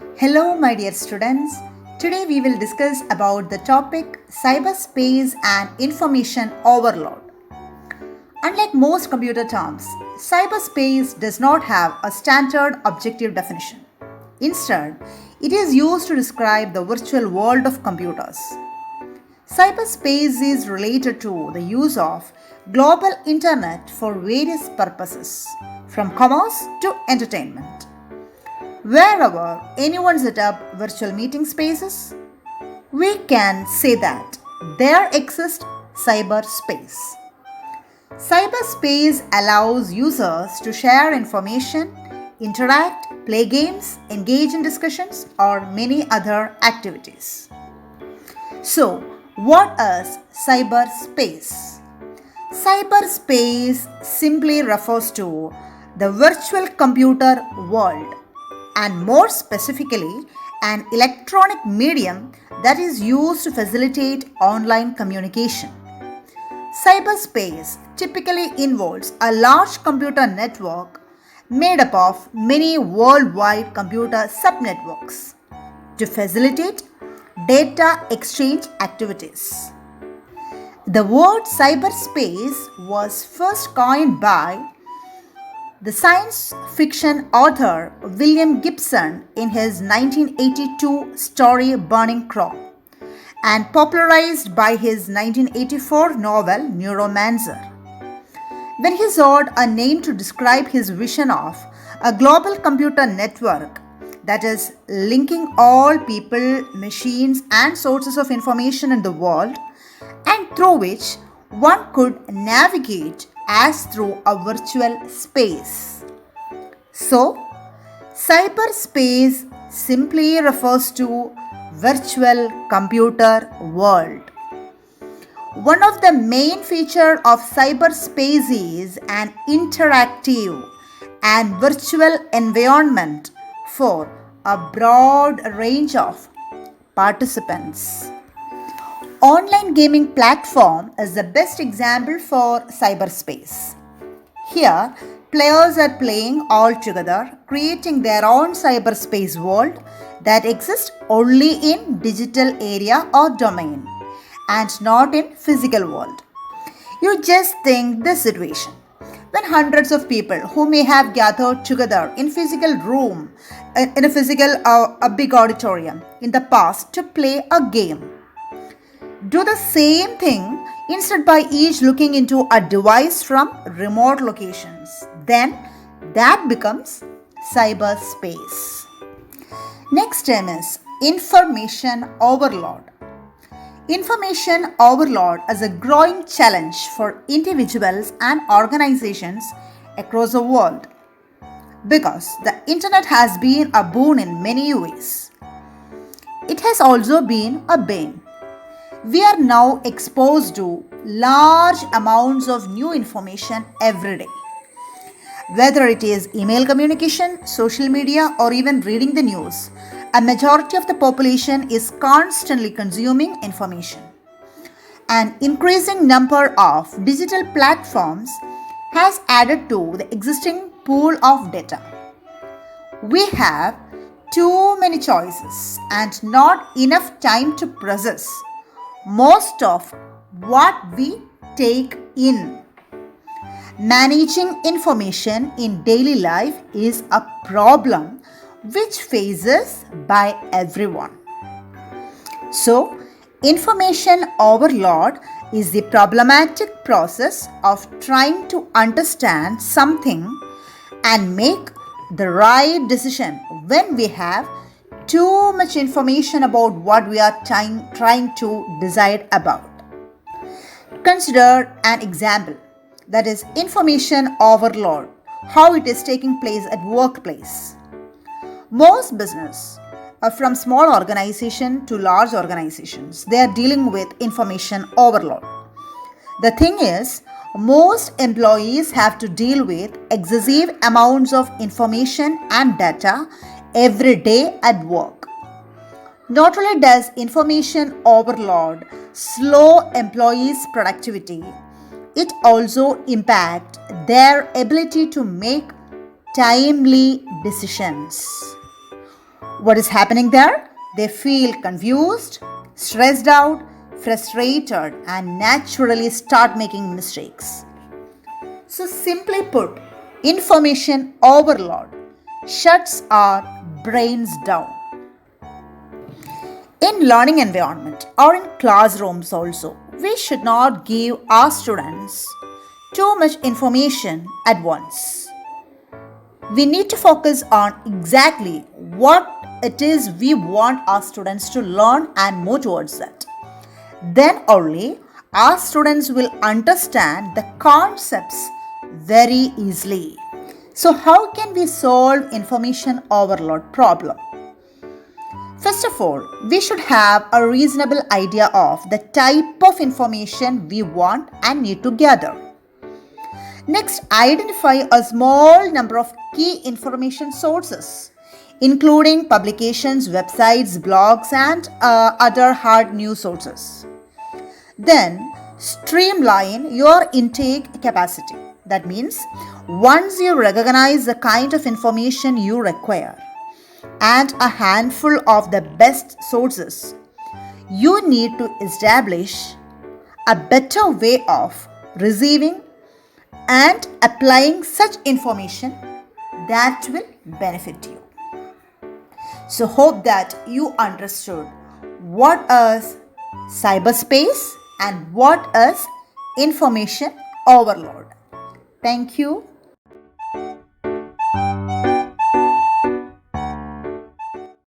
Hello, my dear students. Today we will discuss about the topic cyberspace and information overload. Unlike most computer terms, cyberspace does not have a standard objective definition. Instead, it is used to describe the virtual world of computers. Cyberspace is related to the use of global internet for various purposes, from commerce to entertainment. Wherever anyone set up virtual meeting spaces, we can say that there exists cyberspace. Cyberspace allows users to share information, interact, play games, engage in discussions, or many other activities. So, what is cyberspace? Cyberspace simply refers to the virtual computer world, and more specifically, an electronic medium that is used to facilitate online communication. Cyberspace typically involves a large computer network made up of many worldwide computer subnetworks to facilitate data exchange activities. The word cyberspace was first coined by the science fiction author William Gibson in his 1982 story Burning Crow and popularized by his 1984 novel Neuromancer. When he sought a name to describe his vision of a global computer network that is linking all people, machines, and sources of information in the world, and through which one could navigate as through a virtual space. So, cyberspace simply refers to virtual computer world. One of the main features of cyberspace is an interactive and virtual environment for a broad range of participants. Online gaming platform is the best example for cyberspace. Here, players are playing all together, creating their own cyberspace world that exists only in digital area or domain and not in physical world. You just think this situation when hundreds of people who may have gathered together in physical room in a physical a big auditorium in the past to play a game do the same thing instead by each looking into a device from remote locations. Then that becomes cyberspace. Next term is information overload. Information overload is a growing challenge for individuals and organizations across the world because the internet has been a boon in many ways. It has also been a bane. We are now exposed to large amounts of new information every day. Whether it is email communication, social media, or even reading the news, a majority of the population is constantly consuming information. An increasing number of digital platforms has added to the existing pool of data. We have too many choices and not enough time to process most of what we take in. Managing information in daily life is a problem which faces by everyone. So, information overload is the problematic process of trying to understand something and make the right decision when we have too much information about what we are trying to decide about. Consider an example, that is information overload, how it is taking place at workplace. Most business, from small organization to large organizations, they are dealing with information overload. The thing is, most employees have to deal with excessive amounts of information and data every day at work. Not only does information overload slow employees' productivity, it also impacts their ability to make timely decisions. What is happening there? They feel confused, stressed out, frustrated, and naturally start making mistakes. So, simply put, information overload shuts our brains down. In learning environment or in classrooms also, we should not give our students too much information at once. We need to focus on exactly what it is we want our students to learn and move towards that. Then only our students will understand the concepts very easily. So how can we solve information overload problem? First of all, we should have a reasonable idea of the type of information we want and need to gather. Next, identify a small number of key information sources, including publications, websites, blogs, and other hard news sources. Then, streamline your intake capacity. That means, once you recognize the kind of information you require and a handful of the best sources, you need to establish a better way of receiving and applying such information that will benefit you. So, hope that you understood what is cyberspace and what is information overload. Thank you.